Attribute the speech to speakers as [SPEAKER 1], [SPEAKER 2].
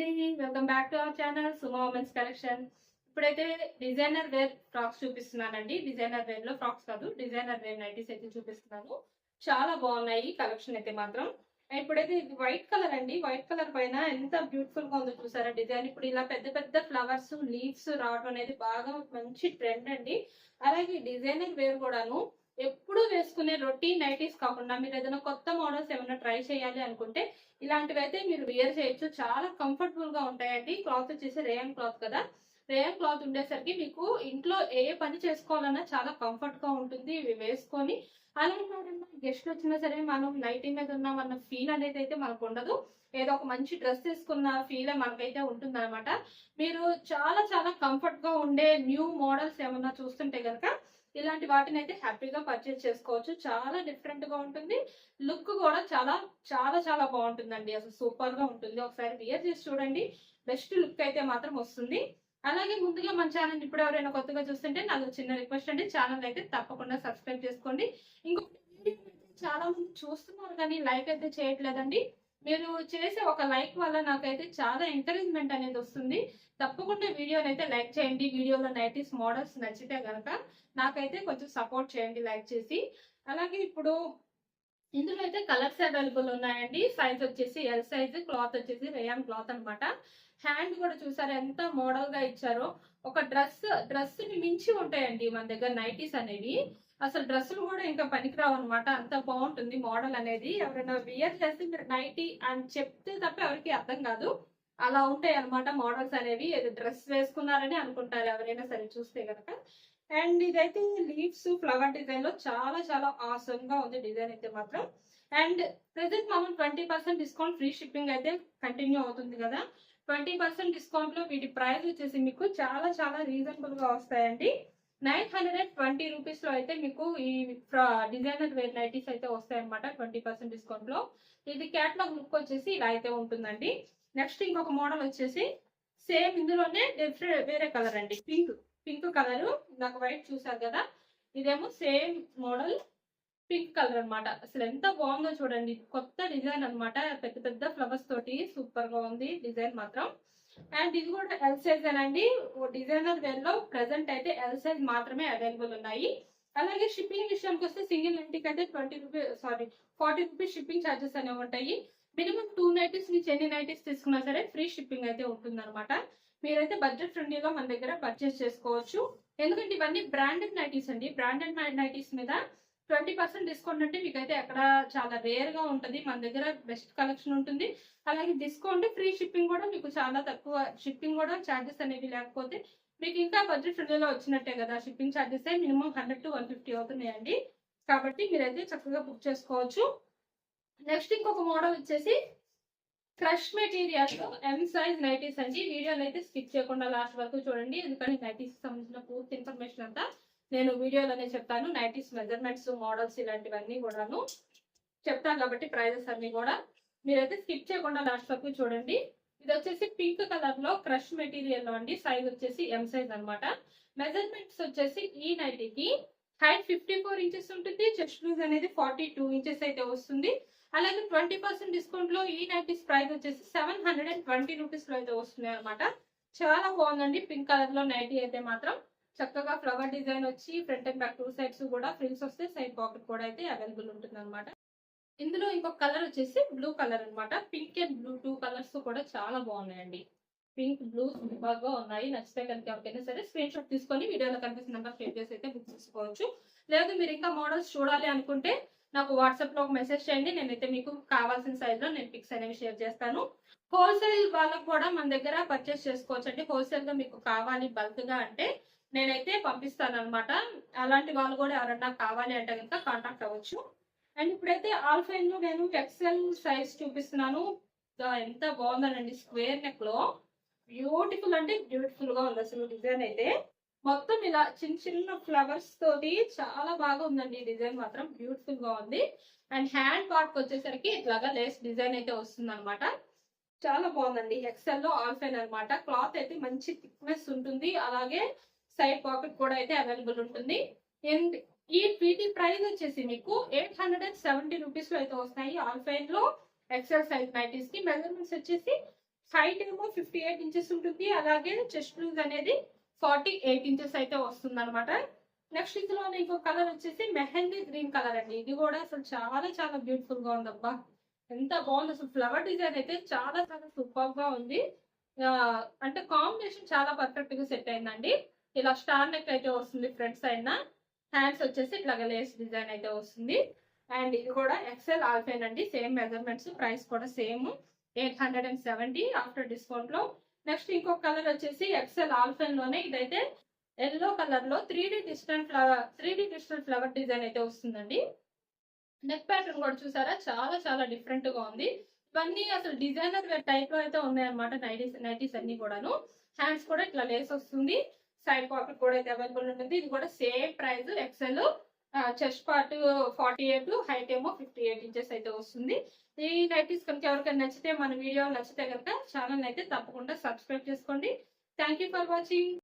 [SPEAKER 1] అండి, welcome back to our channel Suma women's collection. ఇప్పుడైతే designer wear frocks చూపిస్తున్నానండి. Designer wear లో frocks కాదు, డిజైనర్ వేర్ నైటీస్ అయితే చూపిస్తున్నాను. చాలా బాగున్నాయి కలెక్షన్ అయితే మాత్రం. ఇప్పుడైతే ఇది వైట్ కలర్ అండి. వైట్ కలర్ పైన ఎంత బ్యూటిఫుల్ గా ఉందో చూసారా డిజైన్. ఇప్పుడు ఇలా పెద్ద పెద్ద ఫ్లవర్స్ లీవ్స్ రావడం అనేది బాగా మంచి ట్రెండ్ అండి. అలాగే డిజైనర్ వేర్ కూడాను ఎప్పుడు వేసుకునే రొటీన్ నైటీస్ కాకుండా మీరు ఏదైనా కొత్త మోడల్స్ ఏమైనా ట్రై చేయాలి అనుకుంటే ఇలాంటివి అయితే మీరు వేర్ చేయొచ్చు. చాలా కంఫర్టబుల్ గా ఉంటాయండి. క్లాత్ వచ్చేసి రేయన్ క్లాత్ కదా. రేయన్ క్లాత్ ఉండేసరికి మీకు ఇంట్లో ఏ పని చేసుకోవాలన్నా చాలా కంఫర్ట్ గా ఉంటుంది ఇవి వేసుకొని. అలాగే గెస్ట్ వచ్చినా సరే మనం నైటీ మీద ఉన్నామన్న ఫీల్ అనేది అయితే మనకు ఉండదు. ఏదో ఒక మంచి డ్రెస్ తీసుకున్న ఫీల్ మనకైతే ఉంటుంది అనమాట. మీరు చాలా చాలా కంఫర్ట్ గా ఉండే న్యూ మోడల్స్ ఏమన్నా చూస్తుంటే కనుక ఇలాంటి వాటిని అయితే హ్యాపీగా పర్చేస్ చేసుకోవచ్చు. చాలా డిఫరెంట్ గా ఉంటుంది. లుక్ కూడా చాలా చాలా చాలా బాగుంటుందండి. అసలు సూపర్ గా ఉంటుంది. ఒకసారి వియర్ చేసి చూడండి. బెస్ట్ లుక్ అయితే మాత్రం వస్తుంది. అలాగే ముందుగా మన ఛానల్ ఇప్పుడు ఎవరైనా కొత్తగా చూస్తుంటే నాకు చిన్న రిక్వెస్ట్ అండి, ఛానల్ అయితే తప్పకుండా సబ్స్క్రైబ్ చేసుకోండి. ఇంకొక చాలా మంది చూస్తున్నారు కానీ లైక్ అయితే చేయట్లేదండి. మీరు చేసే ఒక లైక్ వల్ల నాకైతే చాలా ఎంకరేజ్మెంట్ అనేది వస్తుంది. తప్పకుండా వీడియోని అయితే లైక్ చేయండి. వీడియోలో నైటీస్ మోడల్స్ నచ్చితే కనుక నాకైతే కొంచెం సపోర్ట్ చేయండి లైక్ చేసి. అలాగే ఇప్పుడు ఇందులో అయితే కలర్స్ అవైలబుల్ ఉన్నాయండి. సైజ్ వచ్చేసి ఎల్ సైజ్, క్లాత్ వచ్చేసి రేయాన్ క్లాత్ అనమాట. హ్యాండ్ కూడా చూసారు ఎంత మోడల్ గా ఇచ్చారో. ఒక డ్రెస్ ని మించి ఉంటాయండి మన దగ్గర నైటీస్ అనేవి. అసలు డ్రెస్సులు కూడా ఇంకా పనికిరావు అనమాట. అంత బాగుంటుంది మోడల్ అనేది. ఎవరైనా వియర్ చేస్తే మీరు నైటీ అని చెప్తే తప్ప ఎవరికి అర్థం కాదు. అలా ఉంటాయి అనమాట మోడల్స్ అనేవి. డ్రెస్ వేసుకున్నారని అనుకుంటారు ఎవరైనా సరే చూస్తే కనుక. అండ్ ఇదైతే లీవ్స్ ఫ్లవర్ డిజైన్ లో చాలా చాలా ఆసమ్ గా ఉంది డిజైన్ అయితే మాత్రం. అండ్ ప్రెసెంట్ మనం 20% డిస్కౌంట్, ఫ్రీ షిప్పింగ్ అయితే కంటిన్యూ అవుతుంది కదా. 20% డిస్కౌంట్ లో వీటి ప్రైస్ వచ్చేసి మీకు చాలా చాలా రీజనబుల్ గా వస్తాయండి. 920 రూపీస్ లో అయితే మీకు ఈ డిజైనర్ వేర్ నైటీస్ అయితే వస్తాయి అనమాట 20% డిస్కౌంట్ లో. ఇది క్యాట్లాగ్ లుక్ వచ్చేసి ఇలా అయితే ఉంటుందండి. నెక్స్ట్ ఇంకొక మోడల్ వచ్చేసి సేమ్ ఇందులోనే డిఫరెంట్ వేరే కలర్ అండి. పింక్ కలర్, నాకు వైట్ చూసారు కదా. ఇదేమో సేమ్ మోడల్ పింక్ కలర్ అనమాట. అసలు ఎంత బాగుందో చూడండి. కొత్త డిజైన్ అనమాట. పెద్ద పెద్ద ఫ్లవర్స్ తోటి సూపర్ గా ఉంది డిజైన్ మాత్రం. అండ్ ఇది కూడా ఎల్ సైజ్ అండి. డిజైనర్ వేర్ లో ప్రెసెంట్ అయితే ఎల్ సైజ్ మాత్రమే అవైలబుల్ ఉన్నాయి. అలాగే షిప్పింగ్ విషయానికి వస్తే సింగిల్ నైటీకి అయితే 40 రూపీస్ షిప్పింగ్ ఛార్జెస్ అనేవి ఉంటాయి. మినిమం 2 నైటీస్ నుంచి ఎన్ని నైటీస్ తీసుకున్నా సరే ఫ్రీ షిప్పింగ్ అయితే ఉంటుంది అనమాట. మీరైతే బడ్జెట్ ఫ్రెండ్లీలో మన దగ్గర పర్చేస్ చేసుకోవచ్చు. ఎందుకంటే ఇవన్నీ బ్రాండెడ్ నైటీస్ అండి. బ్రాండెడ్ నైటీస్ మీద 20% డిస్కౌంట్ అంటే మీకైతే ఎక్కడ చాలా రేర్ గా ఉంటుంది. మన దగ్గర బెస్ట్ కలెక్షన్ ఉంటుంది. అలాగే డిస్కౌంట్, ఫ్రీ షిప్పింగ్ కూడా మీకు చాలా తక్కువ. షిప్పింగ్ కూడా ఛార్జెస్ అనేవి లేకపోతే మీకు ఇంకా బడ్జెట్ ఫ్రెండ్లీలో వచ్చినట్టే కదా. షిప్పింగ్ ఛార్జెస్ మినిమం 100 to 150 అవుతున్నాయండి. కాబట్టి మీరైతే చక్కగా బుక్ చేసుకోవచ్చు. నెక్స్ట్ ఇంకొక మోడల్ వచ్చేసి crush material M size nighties అండి. వీడియోలో అయితే స్కిప్ చేయకుండా లాస్ట్ వరకు చూడండి. ఎందుకంటే నైటీస్ సంబంధించిన పూర్తి ఇన్ఫర్మేషన్ అంతా నేను వీడియోలోనే చెప్తాను. నైటీస్ మెజర్మెంట్స్, మోడల్స్ ఇలాంటివన్నీ కూడాను చెప్తాను కాబట్టి ప్రైజెస్ అన్ని కూడా మీరైతే స్కిప్ చేయకుండా లాస్ట్ వరకు చూడండి. ఇది వచ్చేసి పింక్ కలర్ లో క్రష్ మెటీరియల్ లో అండి. సైజ్ వచ్చేసి ఎం సైజ్ అనమాట. మెజర్మెంట్స్ వచ్చేసి ఈ నైటీకి హైట్ 54 ఇంచెస్ ఉంటుంది. చెస్ట్ లూజ్ అనేది 42 ఇంచెస్ అయితే వస్తుంది. అలాగే 20% డిస్కౌంట్ లో ఈ నైటీస్ ప్రైస్ వచ్చేసి 720 రూపీస్ లో అయితే వస్తున్నాయి అనమాట. చాలా బాగుందండి. పింక్ కలర్ లో నైటీ అయితే మాత్రం చక్కగా ఫ్లవర్ డిజైన్ వచ్చి ఫ్రంట్ అండ్ బ్యాక్ 2 సైడ్స్ కూడా ఫ్రిల్స్ వస్తే సైడ్ పాకెట్ కూడా అయితే అవైలబుల్ ఉంటుంది అనమాట. ఇందులో ఇంకొక కలర్ వచ్చేసి బ్లూ కలర్ అనమాట. పింక్ అండ్ బ్లూ 2 కలర్స్ కూడా చాలా బాగున్నాయండి. పింక్, బ్లూ సూపర్ గా ఉన్నాయి. నచ్చితే కనుక ఎవరికైనా సరే స్క్రీన్ షాట్ తీసుకొని వీడియోలో కనిపిస్తున్న నెంబర్ షేర్ చేసి అయితే బుక్ చేసుకోవచ్చు. లేదు మీరు ఇంకా మోడల్స్ చూడాలి అనుకుంటే నాకు వాట్సాప్ లో ఒక మెసేజ్ చేయండి. నేనైతే మీకు కావాల్సిన సైజ్ లో నేను పిక్స్ అనేవి షేర్ చేస్తాను. హోల్సేల్ వాళ్ళకు కూడా మన దగ్గర పర్చేస్ చేసుకోవచ్చు అండి. హోల్సేల్ గా మీకు కావాలి బల్క్ గా అంటే నేనైతే పంపిస్తాను అనమాట. అలాంటి వాళ్ళు కూడా ఎవరన్నా కావాలి అంటే కనుక కాంటాక్ట్ అవ్వచ్చు. అండ్ ఇప్పుడైతే ఆల్ఫైన్ లో నేను ఎక్సెల్ సైజ్ చూపిస్తున్నాను. ఎంత బాగుందనండి. స్క్వేర్ నెక్ లో బ్యూటిఫుల్ అంటే బ్యూటిఫుల్ గా ఉంది అసలు డిజైన్ అయితే. మొత్తం ఇలా చిన్న చిన్న ఫ్లవర్స్ తోటి చాలా బాగా ఉందండి. ఈ డిజైన్ మాత్రం బ్యూటిఫుల్ గా ఉంది. అండ్ హ్యాండ్ పార్ట్ వచ్చేసరికి ఇట్లాగా లేస్ డిజైన్ అయితే వస్తుంది అనమాట. చాలా బాగుందండి. ఎక్సెల్ లో ఆల్ఫైన్ అనమాట. క్లాత్ అయితే మంచి థిక్నెస్ ఉంటుంది. అలాగే సైడ్ పాకెట్ కూడా అయితే అవైలబుల్ ఉంటుంది. అండ్ వీటి ప్రైస్ వచ్చేసి మీకు 870 రూపీస్ లో అయితే వస్తాయి. ఆల్ఫైన్ లో ఎక్సెల్ సైజ్ నైటీస్ కి మెజర్మెంట్స్ వచ్చేసి హైట్ ఏమో 58 ఇంచెస్ ఉంటుంది. అలాగే చెస్ట్ లూజ్ అనేది 48 ఇంచెస్ అయితే వస్తుంది అనమాట. నెక్స్ట్ ఇందులో ఇంకో కలర్ వచ్చేసి మెహందీ గ్రీన్ కలర్ అండి. ఇది కూడా అసలు చాలా చాలా బ్యూటిఫుల్ గా ఉంది. అబ్బా ఎంత బాగుంది అసలు. ఫ్లవర్ డిజైన్ అయితే చాలా చాలా సూపర్ గా ఉంది. అంటే కాంబినేషన్ చాలా పర్ఫెక్ట్ గా సెట్ అయిందండి. ఇలా స్టార్ నెక్ అయితే వస్తుంది ఫ్రంట్ సైడ్ న. హ్యాండ్స్ వచ్చేసి ఇట్లా లేస్ డిజైన్ అయితే వస్తుంది. అండ్ ఇది కూడా ఎక్సెల్ ఆల్ఫైన్ అండి. సేమ్ మెజర్మెంట్స్, ప్రైస్ కూడా సేమ్ 870 ఆఫ్టర్ డిస్కౌంట్ లో. నెక్స్ట్ ఇంకొక కలర్ వచ్చేసి ఎక్సెల్ ఆల్ఫైన్ లోనే ఇదైతే ఎల్లో కలర్ లో 3D డిజిటల్ ఫ్లవర్ డిజైన్ అయితే వస్తుందండి. నెక్ ప్యాటర్న్ కూడా చూసారా, చాలా చాలా డిఫరెంట్ గా ఉంది. ఇవన్నీ అసలు డిజైనర్ వేర్ టైప్ లో అయితే ఉన్నాయన్నమాట. నైటీస్ అన్ని కూడాను. హ్యాండ్స్ కూడా ఇట్లా లేస్ వస్తుంది. సైడ్ పాకెట్ కూడా అయితే అవైలబుల్ ఉంటుంది. ఇది కూడా same price XL. Chest part 48, height ఏమో 58 ఇంచెస్ అయితే వస్తుంది. ఈ నైటీస్ కనుక ఎవరికైనా నచ్చితే, మన వీడియో నచ్చితే కనుక ఛానల్ అయితే తప్పకుండా సబ్స్క్రైబ్ చేసుకోండి. Thank for watching.